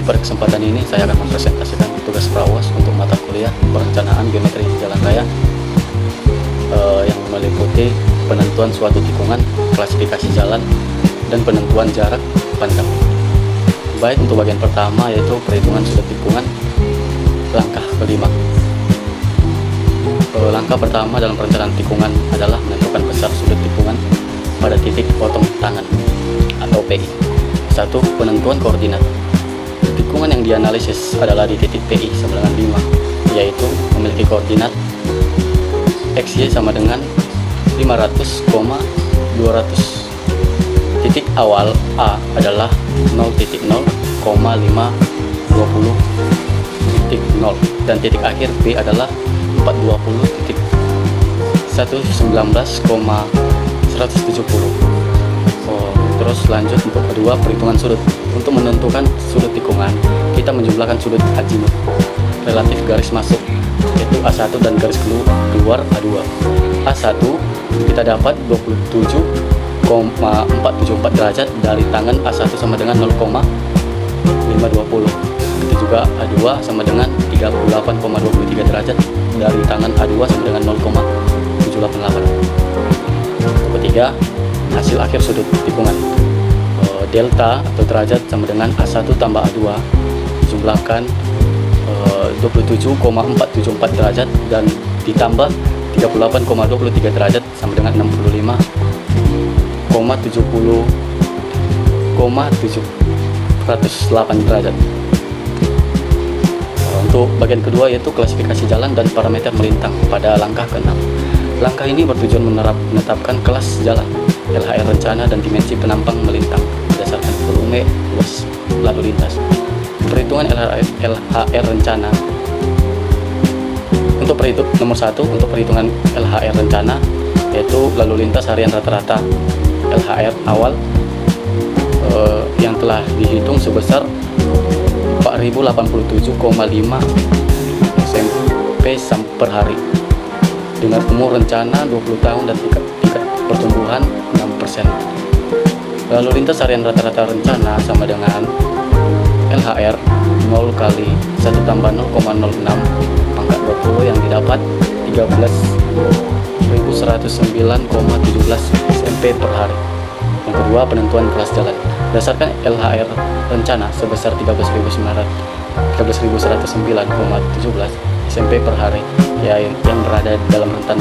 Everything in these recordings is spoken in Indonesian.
Pada kesempatan ini saya akan mempresentasikan tugas prawas untuk mata kuliah perencanaan geometri jalan raya yang meliputi penentuan suatu tikungan, klasifikasi jalan, dan penentuan jarak pandang. Baik, untuk bagian pertama yaitu perhitungan sudut tikungan, langkah kelima. Langkah pertama dalam perencanaan tikungan adalah menentukan besar sudut tikungan pada titik potong tangan atau PI. 1. Penentuan koordinat. Tikungan yang dianalisis adalah di titik PI sama dengan 5, yaitu memiliki koordinat XY sama dengan 500, 200. Titik awal A adalah 0,0, 520.0 dan titik akhir B adalah 420.119,170. Terus lanjut untuk kedua, perhitungan sudut. Untuk menentukan sudut tikungan, kita menjumlahkan sudut azimut relatif garis masuk, yaitu A1 dan garis keluar A2. A1 kita dapat 27,474 derajat dari tangan A1 sama dengan 0,520. Itu juga A2 sama dengan 38,23 derajat dari tangan A2 sama dengan 0,788. Untuk ketiga, hasil akhir sudut tikungan. Delta atau derajat sama dengan A1 tambah A2 dijumlahkan 27,474 derajat dan ditambah 38,23 derajat sama dengan 65,708 derajat. Untuk bagian kedua yaitu klasifikasi jalan dan parameter melintang pada langkah ke-6. Langkah ini bertujuan menetapkan kelas jalan, LHR rencana, dan dimensi penampang melintang berdasarkan volume luas lalu lintas. Perhitungan LHR rencana. Untuk nomor 1, untuk perhitungan LHR rencana yaitu lalu lintas harian rata-rata LHR awal yang telah dihitung sebesar 4087,5 SMP per hari dengan umur rencana 20 tahun dan tingkat pertumbuhan 6%. Lalu lintas harian rata-rata rencana sama dengan LHR 0 kali 1 tambah 0,06 pangkat 20 yang didapat 13.109,17 SMP per hari. Yang kedua, penentuan kelas jalan. Berdasarkan LHR rencana sebesar 13.109,17 SMP per hari yang berada dalam rentan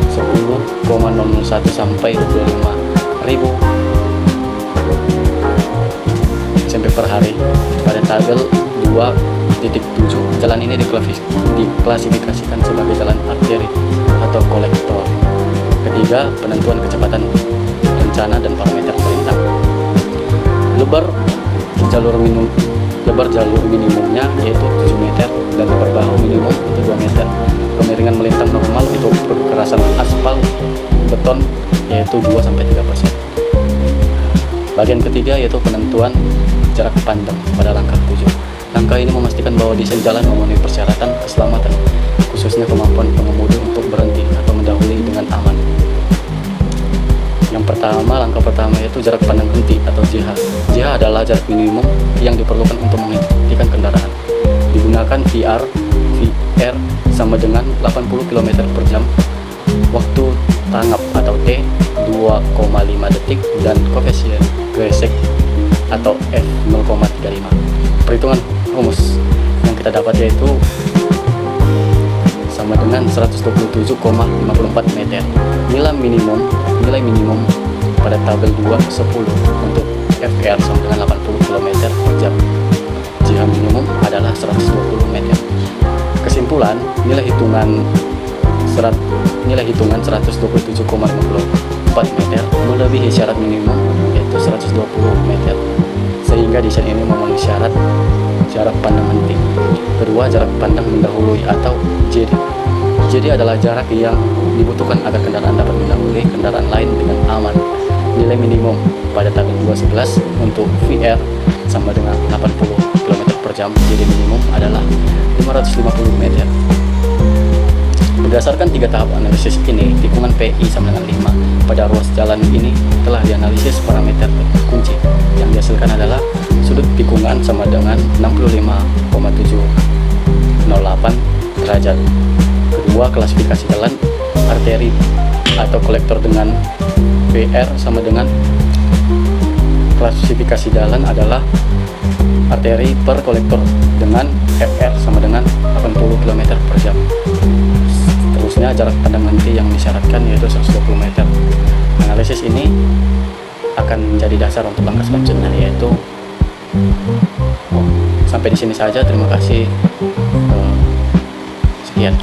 10,001 sampai 25.000 SMP per hari. Pada tabel 2.7, jalan ini diklasifikasikan sebagai jalan arteri atau kolektor. Ketiga, penentuan kecepatan rencana dan parameter melintang. Lebar jalur minimumnya yaitu 7 meter dan lebar bahu minimum itu 2 meter. Kemiringan melintang normal itu kekerasan aspal beton yaitu 2-3%. Bagian ketiga yaitu penentuan jarak pandang pada langkah 7. Langkah ini memastikan bahwa desain jalan memenuhi persyaratan keselamatan, khususnya kemampuan pengemudi untuk berhenti atau mendahului dengan aman. Yang pertama, langkah pertama yaitu jarak pandang henti atau JH. JH adalah jarak minimum yang diperlukan untuk menghentikan kendaraan. Digunakan VR sama dengan 80 km per jam, waktu tanggap atau T 2,5 detik, dan koefisien gesek atau F 0,35. Perhitungan rumus yang kita dapat yaitu sama dengan 127,54 meter. Nilai minimum pada tabel 2.10 untuk FR sama dengan 80 km per jam. JH minimum adalah 120 meter. Kesimpulan, nilai hitungan 127,54 meter melebihi syarat minimum yaitu 120 meter, sehingga desain ini memenuhi syarat jarak pandang henti. Kedua, jarak pandang mendahului atau JD. JD adalah jarak yang dibutuhkan agar kendaraan dapat mendahului kendaraan lain dengan aman. Nilai minimum pada tabel 2.11 untuk VR sama dengan 80 km per jam. JD minimum adalah 550 meter. Berdasarkan 3 tahap analisis ini, tikungan PI sama dengan 5 pada ruas jalan ini telah dianalisis parameter kunci. Yang dihasilkan adalah sudut tikungan sama dengan 65,708 derajat. Kedua, klasifikasi jalan arteri atau kolektor dengan PR sama dengan klasifikasi jalan adalah arteri per kolektor dengan FR sama dengan 80 km per jam. Seterusnya jarak pandang henti yang disyaratkan yaitu 120 meter. Analisis ini akan menjadi dasar untuk langkah selanjutnya, yaitu sampai di sini saja. Terima kasih. Sekian.